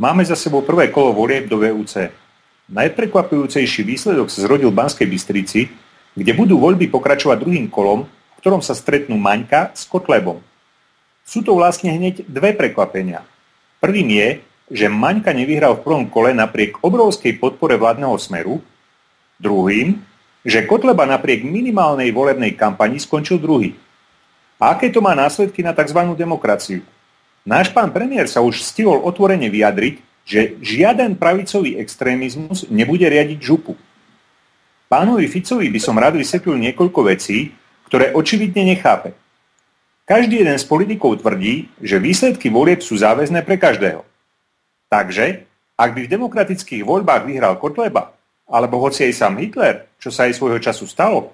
Máme za sebou prvé kolo volieb do VUC. Najprekvapujúcejší výsledok sa zrodil v Banskej Bystrici, kde budú voľby pokračovať druhým kolom, v ktorom sa stretnú Maňka s Kotlebom. Sú to vlastne hneď dve prekvapenia. Prvým je, že Maňka nevyhral v prvom kole napriek obrovskej podpore vládneho Smeru. Druhým, že Kotleba napriek minimálnej volebnej kampani skončil druhý. A aké to má následky na tzv. Demokraciu? Náš pán premiér sa už stihol otvorene vyjadriť, že žiaden pravicový extrémizmus nebude riadiť župu. Pánovi Ficovi by som rád vysvetlil niekoľko vecí, ktoré očividne nechápe. Každý jeden z politikov tvrdí, že výsledky volieb sú záväzné pre každého. Takže, ak by v demokratických voľbách vyhral Kotleba, alebo hoci aj sám Hitler, čo sa aj svojho času stalo,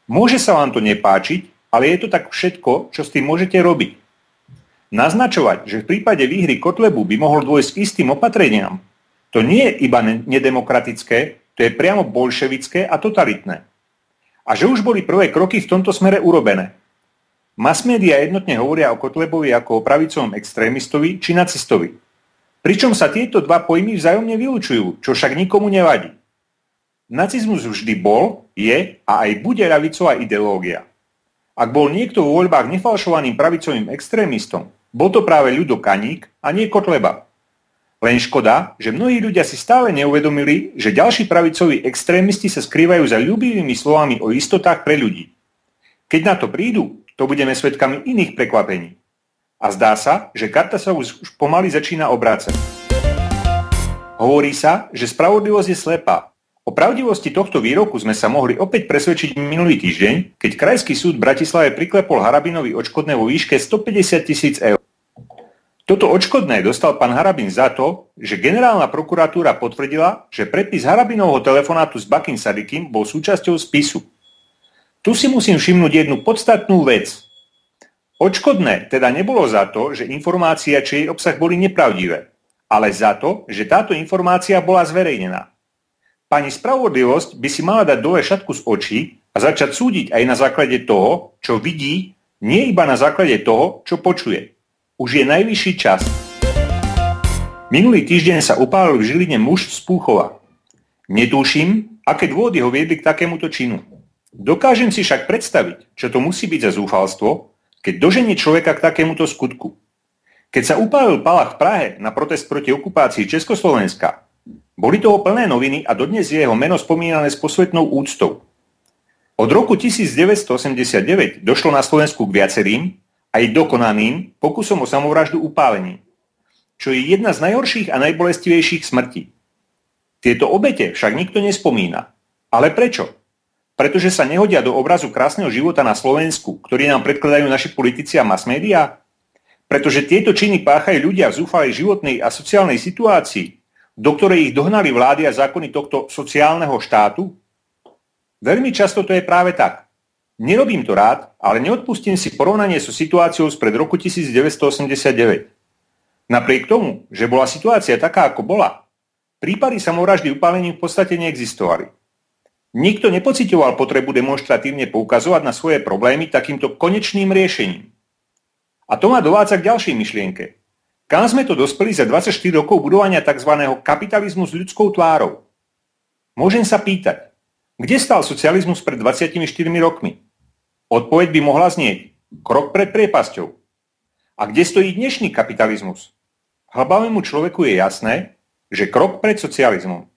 môže sa vám to nepáčiť, ale je to tak všetko, čo s tým môžete robiť. Naznačovať, že v prípade výhry Kotlebu by mohol dôjsť k istým opatreniam, to nie je iba nedemokratické, to je priamo bolševické a totalitné. A že už boli prvé kroky v tomto smere urobené. Masmédia jednotne hovoria o Kotlebovi ako o pravicovom extrémistovi či nacistovi. Pričom sa tieto dva pojmy vzájomne vylučujú, čo však nikomu nevadí. Nacizmus vždy bol, je a aj bude ľavicová ideológia. Ak bol niekto vo voľbách nefalšovaným pravicovým extrémistom, bol to práve Ľudo Kaník a nie Kotleba. Len škoda, že mnohí ľudia si stále neuvedomili, že ďalší pravicoví extrémisti sa skrývajú za ľúbivými slovami o istotách pre ľudí. Keď na to prídu, to budeme svedkami iných prekvapení. A zdá sa, že karta sa už pomaly začína obrácať. Hovorí sa, že spravodlivosť je slepá. O pravdivosti tohto výroku sme sa mohli opäť presvedčiť minulý týždeň, keď Krajský súd v Bratislave priklepol Harabinovi odškodné vo výške 150 000 eur. Toto odškodné dostal pán Harabin za to, že generálna prokuratúra potvrdila, že prepis Harabinovho telefonátu s Bakin Sadikim bol súčasťou spisu. Tu si musím všimnúť jednu podstatnú vec. Odškodné teda nebolo za to, že informácia či jej obsah boli nepravdivé, ale za to, že táto informácia bola zverejnená. Pani Spravodlivosť by si mala dať dole šatku z očí a začať súdiť aj na základe toho, čo vidí, nie iba na základe toho, čo počuje. Už je najvyšší čas. Minulý týždeň sa upálil v Žiline muž z Púchova. Netuším, aké dôvody ho viedli k takémuto činu. Dokážem si však predstaviť, čo to musí byť za zúfalstvo, keď doženie človeka k takémuto skutku. Keď sa upálil Palach v Prahe na protest proti okupácii Československa, boli toho plné noviny a dodnes je jeho meno spomínané s posvetnou úctou. Od roku 1989 došlo na Slovensku k viacerým, aj dokonaným, pokusom o samovraždu upálením, čo je jedna z najhorších a najbolestivejších smrtí. Tieto obete však nikto nespomína. Ale prečo? Pretože sa nehodia do obrazu krásneho života na Slovensku, ktorý nám predkladajú naši politici a masmédiá? Pretože tieto činy páchajú ľudia v zúfalej životnej a sociálnej situácii, do ktorej ich dohnali vlády a zákony tohto sociálneho štátu? Veľmi často to je práve tak. Nerobím to rád, ale neodpustím si porovnanie so situáciou spred roku 1989. Napriek tomu, že bola situácia taká, ako bola, prípady samovraždy upálením v podstate neexistovali. Nikto nepociťoval potrebu demonštratívne poukazovať na svoje problémy takýmto konečným riešením. A to ma dovádza k ďalšej myšlienke. Kam sme to dospeli za 24 rokov budovania tzv. Kapitalizmu s ľudskou tvárou? Môžem sa pýtať, kde stal socializmus pred 24 rokmi? Odpoveď by mohla znieť: krok pred priepasťou. A kde stojí dnešný kapitalizmus? Hlbavému človeku je jasné, že krok pred socializmom.